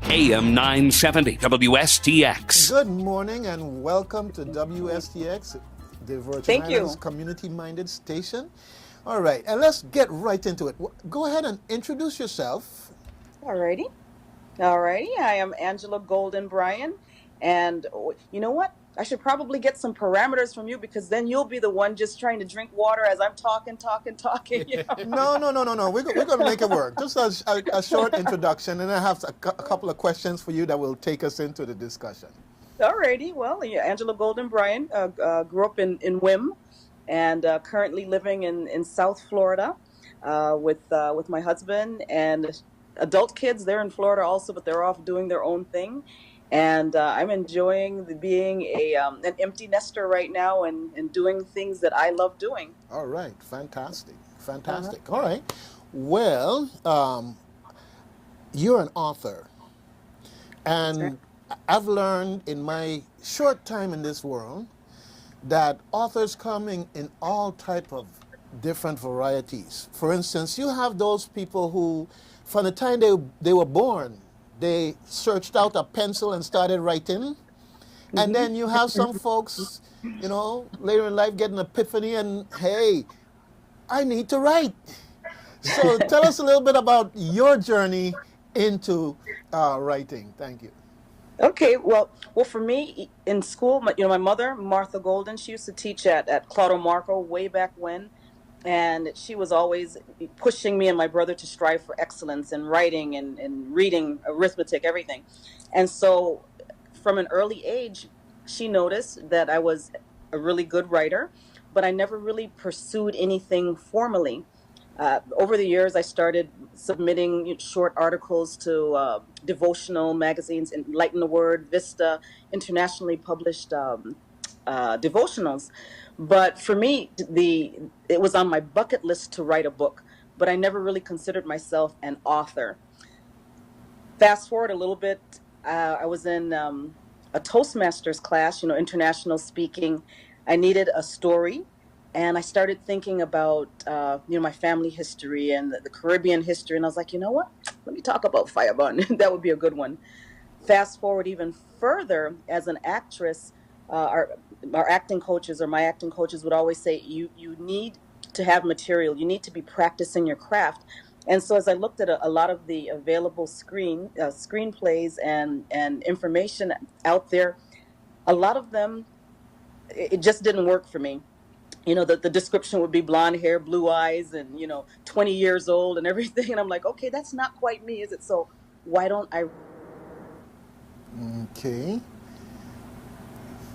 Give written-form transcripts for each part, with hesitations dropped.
AM 970 WSTX. Good morning and welcome to WSTX, the Virgin Thank you. Islands community-minded station. All right, and let's get right into it. Go ahead and introduce yourself. Alrighty. I am Angela Golden Bryan. And you know what? I should probably get some parameters from you because then you'll be the one just trying to drink water as I'm talking. You know? No. We're going to make it work. Just a short introduction, and I have a couple of questions for you that will take us into the discussion. Alrighty. Well, yeah, Angela Golden Bryan grew up in WIM and currently living in South Florida with my husband and adult kids. They're in Florida also, but they're off doing their own thing. And I'm enjoying being an empty nester right now and doing things that I love doing. All right. Fantastic. All right. Well, you're an author. And I've learned in my short time in this world that authors come in all type of different varieties. For instance, you have those people who, from the time they were born, they searched out a pencil and started writing. And then you have some folks, later in life get an epiphany and, hey, I need to write. So tell us a little bit about your journey into writing. Thank you. Okay, well, for me, in school, my mother, Martha Golden, she used to teach at Claudio Marco way back when. And she was always pushing me and my brother to strive for excellence in writing and reading, arithmetic, everything. And so from an early age, she noticed that I was a really good writer, but I never really pursued anything formally. Over the years, I started submitting short articles to devotional magazines, Enlighten the Word, Vista, internationally published devotionals. But for me, it was on my bucket list to write a book, but I never really considered myself an author. Fast forward a little bit, I was in a Toastmasters class, international speaking. I needed a story, and I started thinking about, my family history and the Caribbean history, and I was like, you know what? Let me talk about Fireburn. That would be a good one. Fast forward even further, as an actress, our acting coaches or my acting coaches would always say, you need to have material. You need to be practicing your craft. And so as I looked at a lot of the available screenplays and information out there, a lot of them, it just didn't work for me. The description would be blonde hair, blue eyes, and, 20 years old and everything. And I'm like, okay, that's not quite me, is it? So why don't I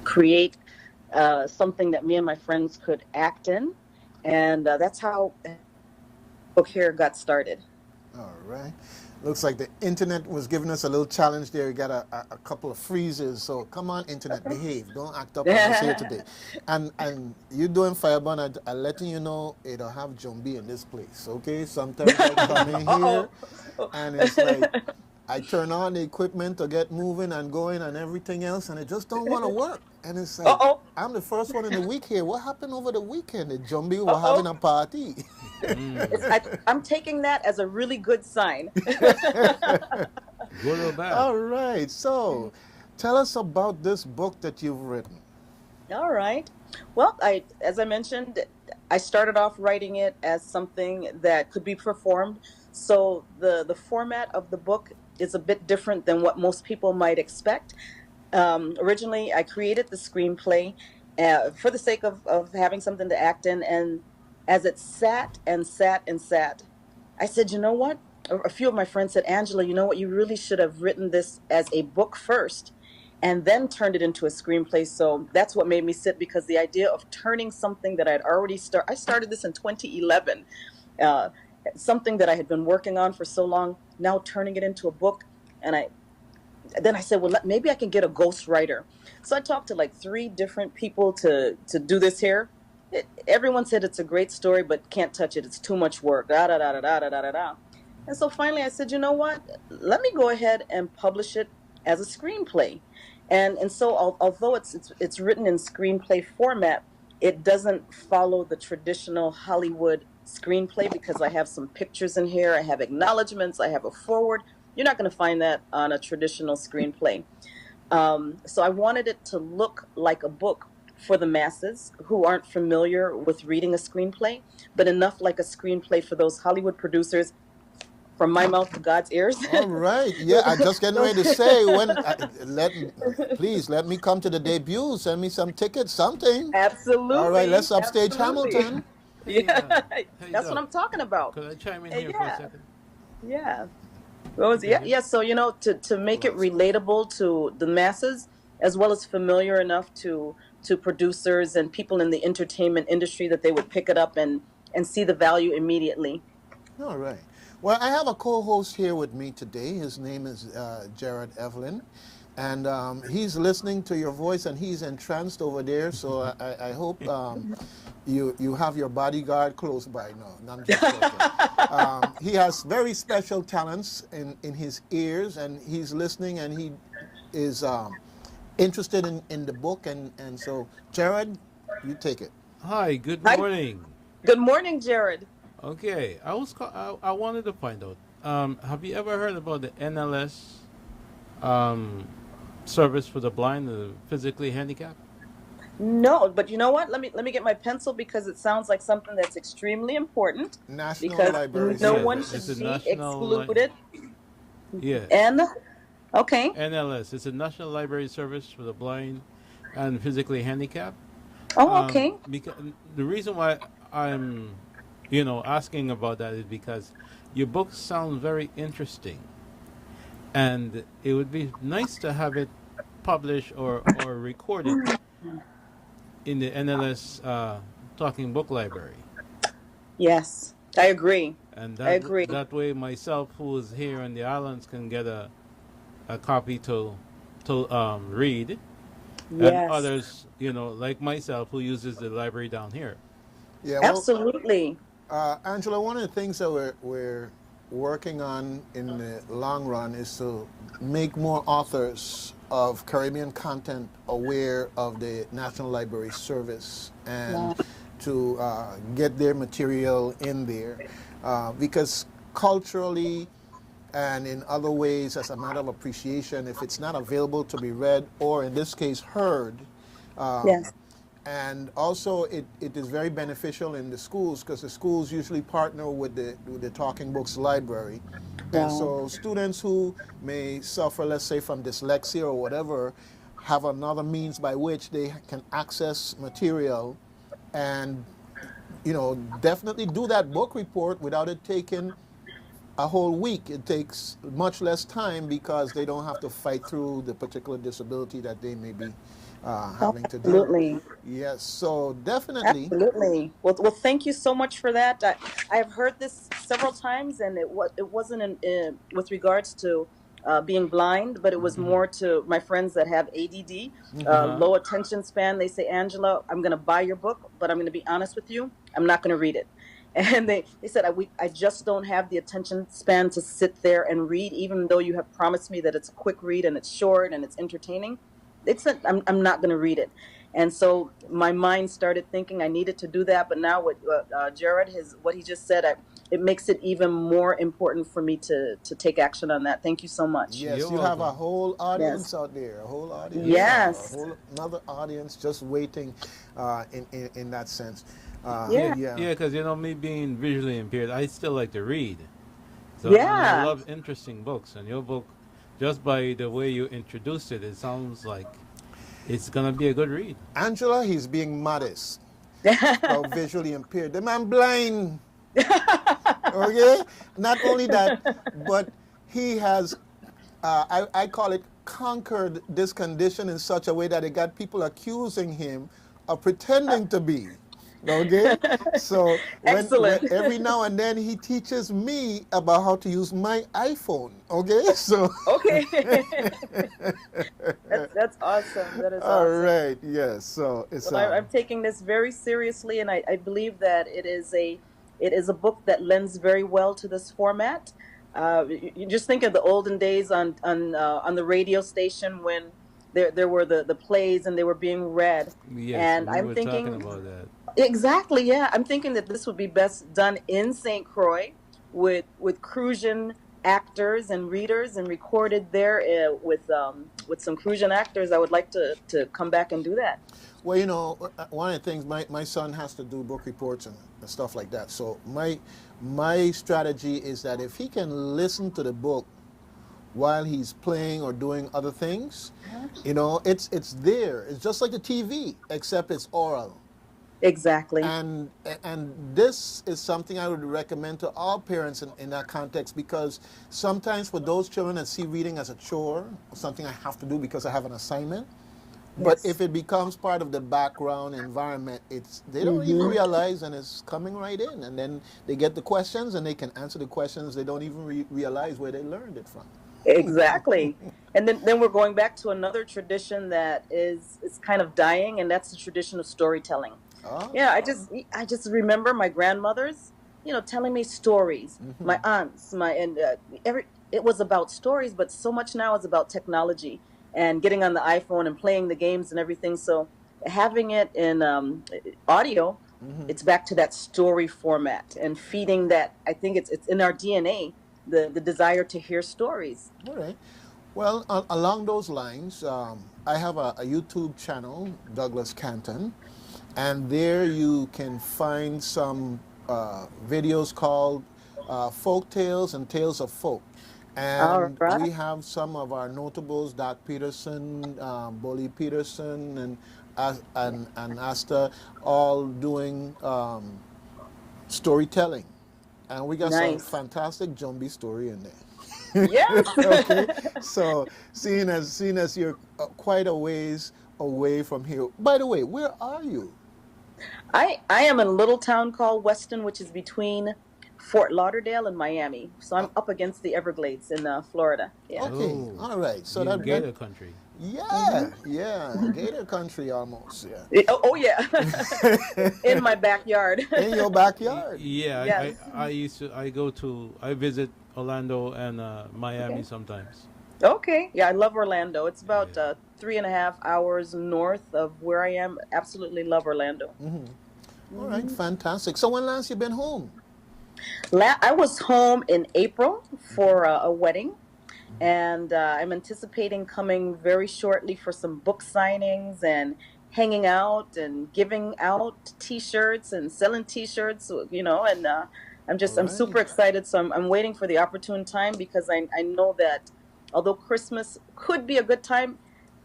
create something that me and my friends could act in? And that's how book here got started. All right. Looks like the internet was giving us a little challenge there. We got a couple of freezes. So come on, internet, behave. Don't act up on us here today. And you doing Fireburn, I'm letting you know it'll have Jumbi in this place. Okay? Sometimes I come in here and it's like I turn on the equipment to get moving and going and everything else, and it just don't want to work. And it's like, I'm the first one in the week here. What happened over the weekend? The Jumbi were having a party. I'm taking that as a really good sign. Good or bad? All right. So tell us about this book that you've written. All right. Well, as I mentioned, I started off writing it as something that could be performed. So the format of the book is a bit different than what most people might expect. Originally, I created the screenplay for the sake of having something to act in. And as it sat, I said, you know what? A few of my friends said, Angela, you know what? You really should have written this as a book first and then turned it into a screenplay. So that's what made me sit, because the idea of turning something that I'd already I started this in 2011, something that I had been working on for so long, now turning it into a book. And then I said, well, maybe I can get a ghostwriter. So I talked to like 3 different people to do this here. Everyone said it's a great story, but can't touch it. It's too much work. And so finally I said, you know what? Let me go ahead and publish it as a screenplay. And so although it's written in screenplay format, it doesn't follow the traditional Hollywood screenplay, because I have some pictures in here. I have acknowledgments. I have a foreword. You're not going to find that on a traditional screenplay. So I wanted it to look like a book for the masses who aren't familiar with reading a screenplay, but enough like a screenplay for those Hollywood producers, from my mouth to God's ears. All right. Yeah, I just getting ready to say please let me come to the debut. Send me some tickets, something. Absolutely. All right, let's upstage absolutely. Hamilton. Yeah, Hey, that's Doc, what I'm talking about. could I chime in Uh, here for a yeah. second? Yeah. What was yeah, Okay. yeah. So to make it relatable to the masses, as well as familiar enough to producers and people in the entertainment industry that they would pick it up and see the value immediately. All right. Well, I have a co-host here with me today. His name is Jared Evelyn, and he's listening to your voice, and he's entranced over there. So I hope you have your bodyguard close by. No, I'm just joking. He has very special talents in his ears, and he's listening, and he is interested in the book, and so Jared, you take it. Hi, good Hi. morning. Good morning, Jared. Okay, I wanted to find out. Have you ever heard about the NLS service for the blind, the physically handicapped? No, but you know what? Let me get my pencil because it sounds like something that's extremely important National because Library no Yeah, one Service. should it's a be national excluded. Yes, And okay. NLS. It's a National Library Service for the blind and physically handicapped. Oh, okay. Because the reason why I'm, asking about that is because your book sounds very interesting, and it would be nice to have it published or recorded in the NLS Talking Book Library, Yes, I agree. and I agree. that way myself, who is here in the islands, can get a copy to read, and Yes, others, like myself, who uses the library down here. Yeah, well, absolutely. Angela, one of the things that we're working on in the long run is to make more authors of Caribbean content aware of the National Library Service and to get their material in there. Because culturally and in other ways, as a matter of appreciation, if it's not available to be read or in this case heard, Yes. and also, it is very beneficial in the schools because the schools usually partner with the Talking Books Library. And Wow. so students who may suffer, let's say, from dyslexia or whatever, have another means by which they can access material and, definitely do that book report without it taking a whole week. It takes much less time because they don't have to fight through the particular disability that they may be having to deal with. Absolutely. Yes, so definitely. Absolutely. Well, thank you so much for that. I have heard this several times, and it wasn't with regards to being blind, but it was more to my friends that have ADD, Uh-huh. low attention span. They say, Angela, I'm going to buy your book, but I'm going to be honest with you, I'm not going to read it. And they said, I just don't have the attention span to sit there and read, even though you have promised me that it's a quick read and it's short and it's entertaining. I'm not going to read it. And so my mind started thinking I needed to do that. But now what Jared what he just said, it makes it even more important for me to take action on that. Thank you so much. Yes, You're you have a welcome. whole audience Yes. out there, a whole audience, Yes. a whole another audience just waiting in that sense. Yeah. Yeah. Yeah, because me being visually impaired, I still like to read. So and I Yeah. love interesting books, and your book, just by the way you introduced it, it sounds like it's gonna be a good read. Angela, he's being modest. Or visually impaired. The man blind. Okay? Not only that, but he has, I call it, conquered this condition in such a way that it got people accusing him of pretending to be. Okay? So Excellent. every now and then he teaches me about how to use my iPhone. Okay? So. Okay. That's awesome. That is All awesome. right. Yes. So it's. Well, I'm taking this very seriously, and I believe that it is a book that lends very well to this format. You just think of the olden days on the radio station when there were the plays and they were being read. Yes, And we I'm were thinking talking about that. exactly, yeah. I'm thinking that this would be best done in St. Croix with Crucian actors and readers and recorded there with some Crucian actors. I would like to come back and do that. Well, you know, one of the things my son has to do book reports and stuff like that. So my strategy is that if he can listen to the book while he's playing or doing other things, you know, it's there. It's just like the TV, except it's oral. Exactly. And this is something I would recommend to all parents in that context, because sometimes for those children that see reading as a chore, something I have to do because I have an assignment, but Yes. if it becomes part of the background environment, they don't even realize, and it's coming right in, and then they get the questions and they can answer the questions. They don't even realize where they learned it from. Exactly. And then we're going back to another tradition that is kind of dying, and that's the tradition of storytelling. Oh. Yeah, I just remember my grandmothers, telling me stories. My aunts, it was about stories, but so much now is about technology and getting on the iPhone and playing the games and everything. So having it in audio, it's back to that story format and feeding that. I think it's in our DNA, the desire to hear stories. All right. Well, along those lines, I have a YouTube channel, Douglas Canton, and there you can find some videos called Folk Tales and Tales of Folk. All And right. we have some of our notables, Doc Peterson, Bolly Peterson, and Asta, all doing storytelling. And we got some Nice. fantastic Jumbie story in there. Yes. Okay, so seeing as you're quite a ways away from here. By the way, where are you? I am in a little town called Weston, which is between Fort Lauderdale and Miami. So I'm up against the Everglades in Florida. Yeah. Okay, Oh, all right. So you that Gator country. yeah, Gator country almost. Yeah, Oh yeah. In my backyard. in your backyard. Yeah, Yes. I visit Orlando and Miami Okay. sometimes. Okay. Yeah, I love Orlando. It's about Yeah. 3.5 hours north of where I am. Absolutely love Orlando. All right, fantastic. So when last you been home? I was home in April for a wedding, and I'm anticipating coming very shortly for some book signings and hanging out and giving out T-shirts and selling T-shirts, and I'm All super right. excited. So I'm waiting for the opportune time, because I know that although Christmas could be a good time,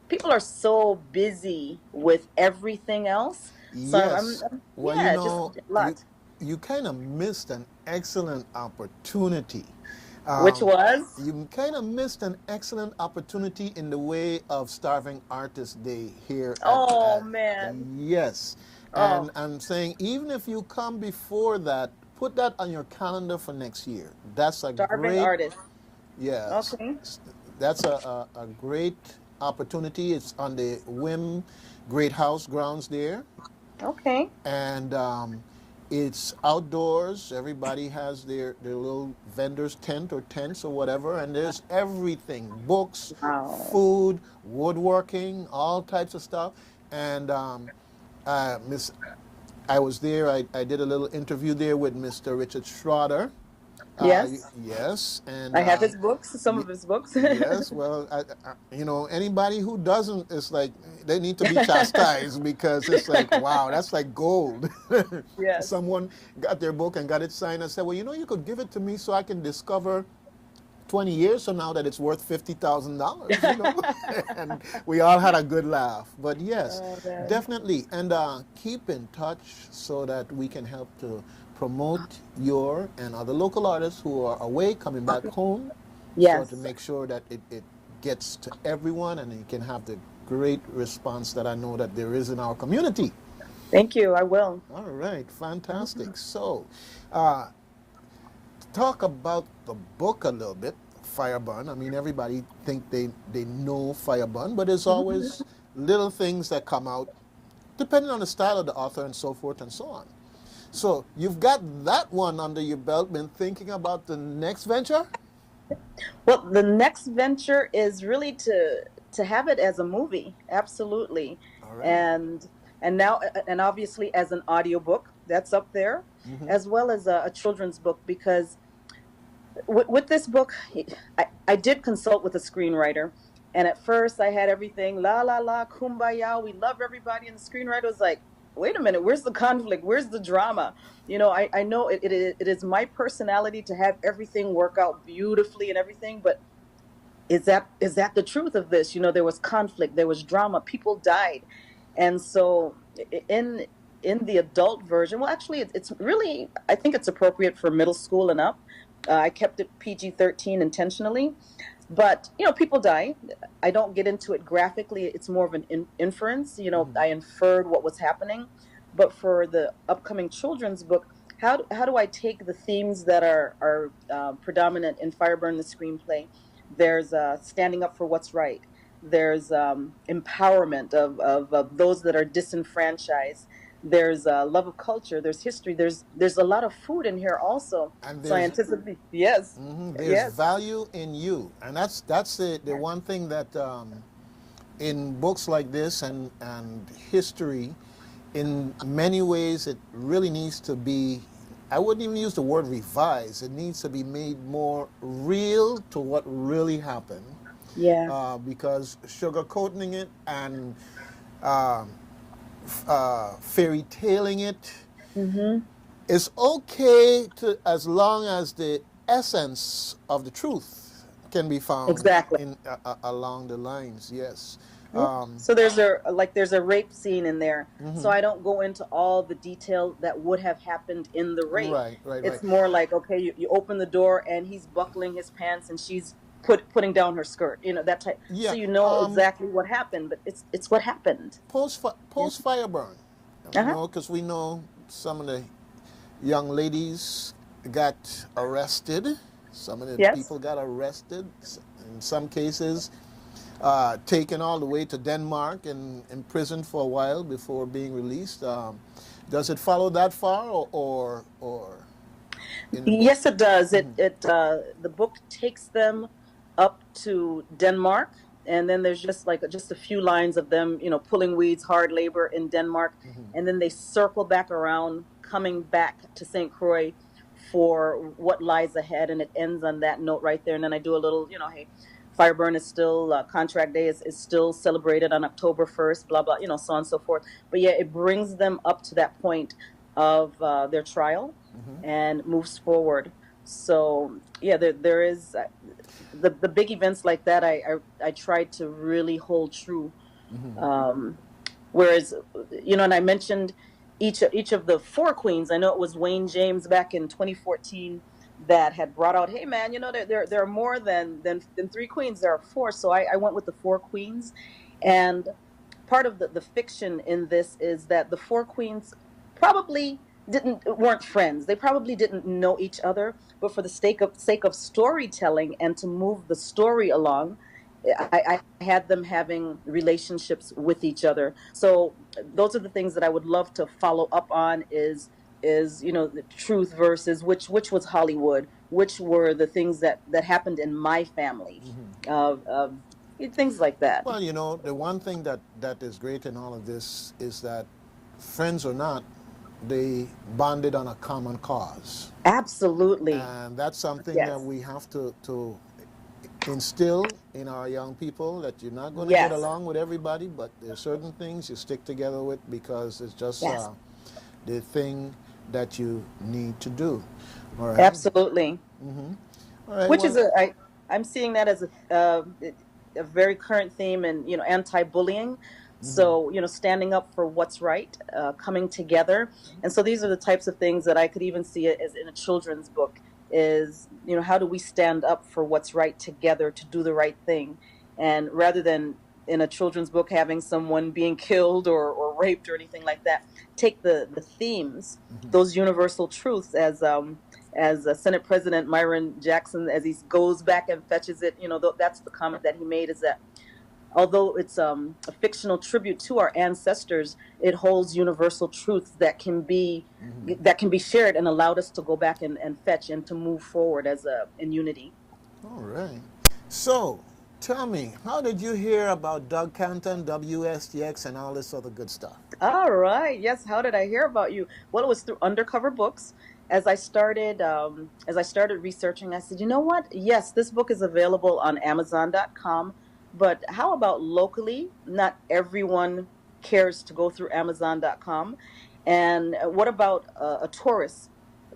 people are so busy with everything else. So Yes. Well, you yeah, know, just a lot. you kind of missed an excellent opportunity. Which Um, was? you kind of missed an excellent opportunity in the way of Starving Artist Day here Oh at man. yes. Oh, And I'm saying, even if you come before that, put that on your calendar for next year. That's a starving great, artist. yes, Okay. that's a great opportunity. It's on the Whim Great House grounds there. Okay. And it's outdoors. Everybody has their little vendor's tent or tents or whatever, and there's everything: books, Wow. food, woodworking, all types of stuff. And Miss, I was there. I did a little interview there with Mr. Richard Schroeder. Yes. Yes, and I have his books, some of his books. yes, well, anybody who doesn't, it's like they need to be chastised, because it's like, wow, that's like gold. Yes. Someone got their book and got it signed and said, well, you could give it to me so I can discover 20 years from now that it's worth $50,000, and we all had a good laugh. But yes, Oh, man. definitely. And keep in touch so that we can help to promote your and other local artists who are away, coming back home, so to Yes. make sure that it gets to everyone and you can have the great response that I know that there is in our community. Thank you. I will. All right, fantastic. So, uh, talk about the book a little bit, Fireburn. I mean, everybody think they know Fireburn, but there's always little things that come out depending on the style of the author and so forth and so on. So you've got that one under your belt. Been thinking about the next venture? Well, the next venture is really to have it as a movie. Absolutely. All right. And now and obviously as an audiobook, that's up there, as well as a children's book, because with this book, I did consult with a screenwriter, and at first I had everything la la la kumbaya, we love everybody, and the screenwriter was like, wait a minute, where's the conflict, where's the drama? I know it is my personality to have everything work out beautifully and everything, but is that the truth of this? There was conflict, there was drama, people died. And so in the adult version, well, actually it's really, I think it's appropriate for middle school and up. I kept it PG-13 intentionally, but people die. I don't get into it graphically. It's more of an inference. I inferred what was happening. But for the upcoming children's book, how do I take the themes that are predominant in Fireburn, the screenplay? There's standing up for what's right. There's empowerment of those that are disenfranchised. There's love of culture. There's history. There's a lot of food in here also. And So I anticipate. Yes. there's Yes. value in you, and that's the one thing that in books like this and history, in many ways, it really needs to be. I wouldn't even use the word revise. It needs to be made more real to what really happened, Yeah. because sugarcoating it and fairy tailing it Mm-hmm. is okay to, as long as the essence of the truth can be found Exactly. in along the lines. Yes. So there's a rape scene in there. So I don't go into all the detail that would have happened in the rape. Right. It's more like, okay, you open the door and he's buckling his pants and she's putting down her skirt. That type. Yeah. So you know exactly what happened, but it's what happened. Post Fireburn, because we know some of the young ladies got arrested. Some of the Yes. people got arrested. In some cases, taken all the way to Denmark and imprisoned for a while before being released. Does it follow that far, or in the book? Yes, it does. The book takes them up to Denmark, and then there's just a few lines of them, pulling weeds, hard labor in Denmark, and then they circle back around, coming back to St. Croix for what lies ahead, and it ends on that note right there. And then I do a little, hey, Fireburn is still, Contract Day is still celebrated on October 1st, blah, blah, so on and so forth. But yeah, it brings them up to that point of their trial and moves forward. So yeah, there is the big events like that. I tried to really hold true. Whereas, and I mentioned each of the four queens. I know it was Wayne James back in 2014 that had brought out, hey man, there are more than three queens. There are four. So I went with the four queens, and part of the fiction in this is that the four queens probably weren't friends. They probably didn't know each other, but for the sake of storytelling and to move the story along, I had them having relationships with each other. So those are the things that I would love to follow up on is the truth versus which was Hollywood, which were the things that happened in my family, things like that. Well, the one thing that is great in all of this is that, friends or not, they bonded on a common cause. Absolutely. And that's something Yes. that we have to instill in our young people, that you're not going to Yes. get along with everybody, but there's certain things you stick together with because it's just Yes. the thing that you need to do. All right. Absolutely. All right. Which is I'm seeing that as a very current theme in anti-bullying. So standing up for what's right, coming together, and so these are the types of things that I could even see it as in a children's book. Is how do we stand up for what's right together to do the right thing, and rather than in a children's book having someone being killed or raped or anything like that, take the themes, those universal truths, as Senate President Myron Jackson, as he goes back and fetches it, that's the comment that he made, is that although it's a fictional tribute to our ancestors, it holds universal truths that can be shared and allowed us to go back and fetch and to move forward in unity. All right. So, tell me, how did you hear about Doug Canton, WSTX, and all this other good stuff? All right. Yes. How did I hear about you? Well, it was through Undercover Books. as I started researching, I said, you know what? Yes, this book is available on Amazon.com, but how about locally? Not everyone cares to go through Amazon.com. And what about a tourist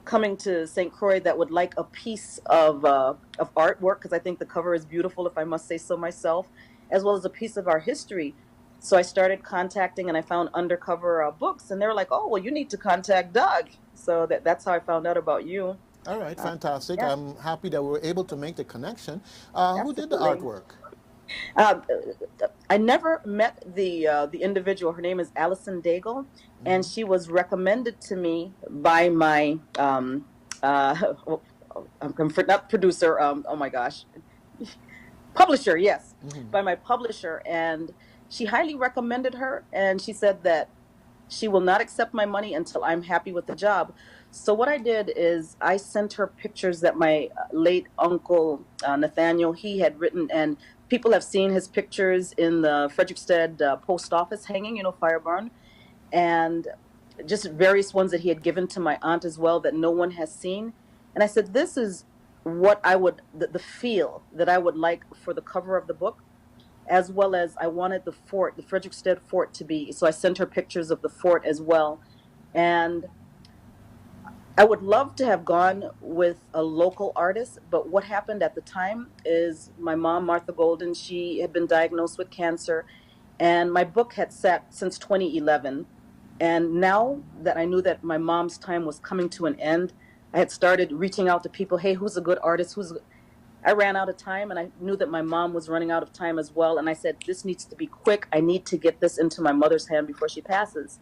coming to St. Croix that would like a piece of artwork? Because I think the cover is beautiful, if I must say so myself, as well as a piece of our history. So I started contacting, and I found Undercover Books, and they were like, "Oh, well, you need to contact Doug." So that's how I found out about you. All right, fantastic. Yeah, I'm happy that we were able to make the connection. Who did the absolutely. artwork? Uh, I never met the individual. Her name is Allison Daigle, and Hmm. she was recommended to me by my not producer. Oh my gosh, publisher. Yes, Hmm. by my publisher, and she highly recommended her, and she said that she will not accept my money until I'm happy with the job. So what I did is I sent her pictures that my late uncle Nathaniel he had written, and people have seen his pictures in the Frederickstead post office hanging, Fireburn, and just various ones that he had given to my aunt as well that no one has seen. And I said, this is what I would the feel that I would like for the cover of the book, as well as I wanted the fort, the Frederickstead fort, to be. So I sent her pictures of the fort as well. And I would love to have gone with a local artist, but what happened at the time is my mom, Martha Golden, she had been diagnosed with cancer, and my book had sat since 2011. And now that I knew that my mom's time was coming to an end, I had started reaching out to people. Hey, who's a good artist? I ran out of time, and I knew that my mom was running out of time as well. And I said, this needs to be quick. I need to get this into my mother's hand before she passes.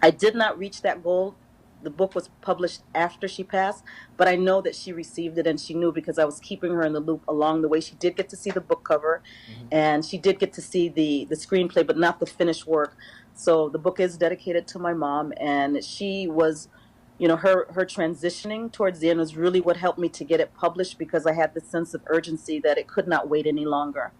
I did not reach that goal. The book was published after she passed, but I know that she received it, and she knew because I was keeping her in the loop along the way. She did get to see the book cover, Hmm. and she did get to see the screenplay, but not the finished work. So the book is dedicated to my mom, and she was, her transitioning towards the end was really what helped me to get it published, because I had this sense of urgency that it could not wait any longer.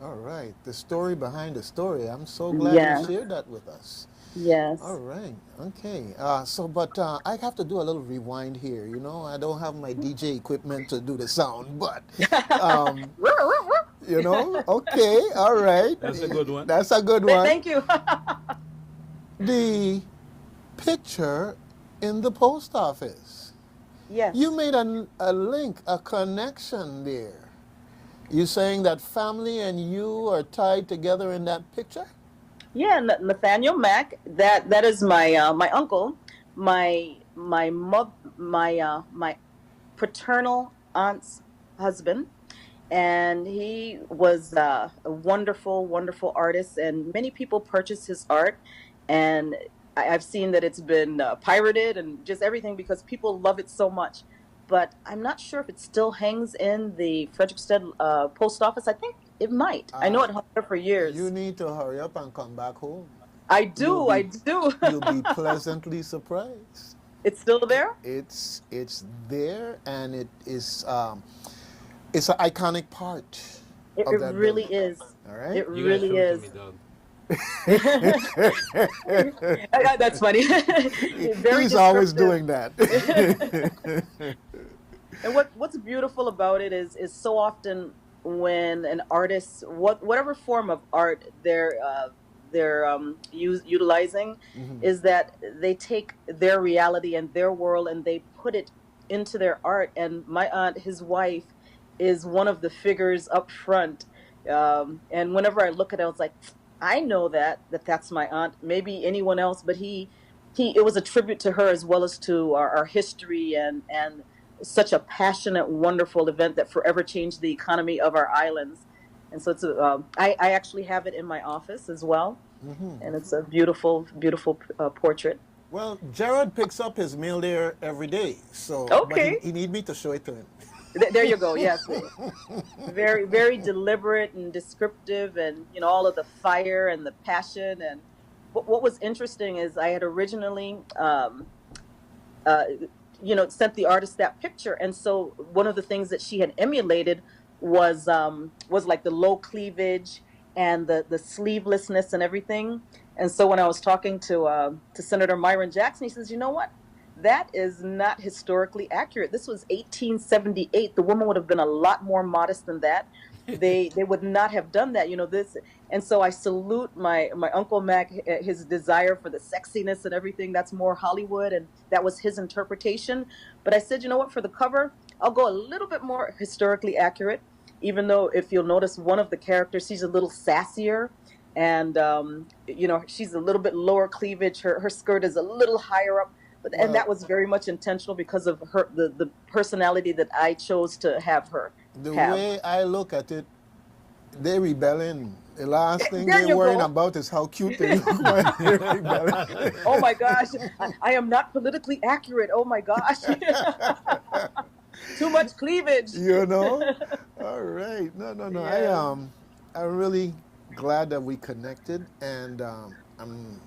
All right, the story behind the story. I'm so glad you Yeah. shared that with us. All Yes. right, okay. But I have to do a little rewind here. I don't have my DJ equipment to do the sound, but um, okay, all right. That's a good one. That's a good one. Thank you. The picture in the post office. You Yes. made a link, a connection there. You saying that family and you are tied together in that picture? Yeah, Nathaniel Mack. That is my uncle, my paternal aunt's husband, and he was a wonderful, wonderful artist, and many people purchase his art, and I've seen that it's been pirated and just everything because people love it so much. But I'm not sure if it still hangs in the Frederickstead post office. I think it might. I know Uh, it hung there for you years. need to hurry up and come back home. I You'll do, I be do. you'll be pleasantly surprised. It's still there? It's there, and it's an iconic part It of that really building. is. All right. It You gotta really show it to is. me, Doug. That's funny. Very He's always descriptive. doing that. And what's beautiful about it is so often when an artist, whatever form of art they're utilizing, Mhm. is that they take their reality and their world and they put it into their art. And my aunt, his wife, is one of the figures up front. And whenever I look at it, I was like, I know that's my aunt. Maybe anyone else, but he it was a tribute to her as well as to our history, and such a passionate, wonderful event that forever changed the economy of our islands. And so I actually have it in my office as well, Mhm. and it's a beautiful, beautiful portrait. Well, Jared picks up his mail there every day, but he, Okay, he need me to show it to him. there you go. Yes, very, very deliberate and descriptive, and all of the fire and the passion. And what was interesting is I had originally uh, sent the artist that picture, and so one of the things that she had emulated was like the low cleavage and the sleevelessness and everything. And so when I was talking to Senator Myron Jackson, he says, you know what? that is not historically accurate. This was 1878. The woman would have been a lot more modest than that. They would not have done that, this. And so I salute my Uncle Mac, his desire for the sexiness and everything. That's more Hollywood, and that was his interpretation. But I said, you know what, for the cover, I'll go a little bit more historically accurate, even though if you'll notice one of the characters, she's a little sassier, and she's a little bit lower cleavage. Her skirt is a little higher up. And that was very much intentional because of the personality that I chose to have her have. Way I look at it, they're rebelling. The last thing There they're you worrying go. about is how cute they look when they're rebelling. Oh my gosh, I am not politically accurate. Oh my gosh. Too much cleavage. All right. No. Yeah. I'm really glad that we connected, and I'm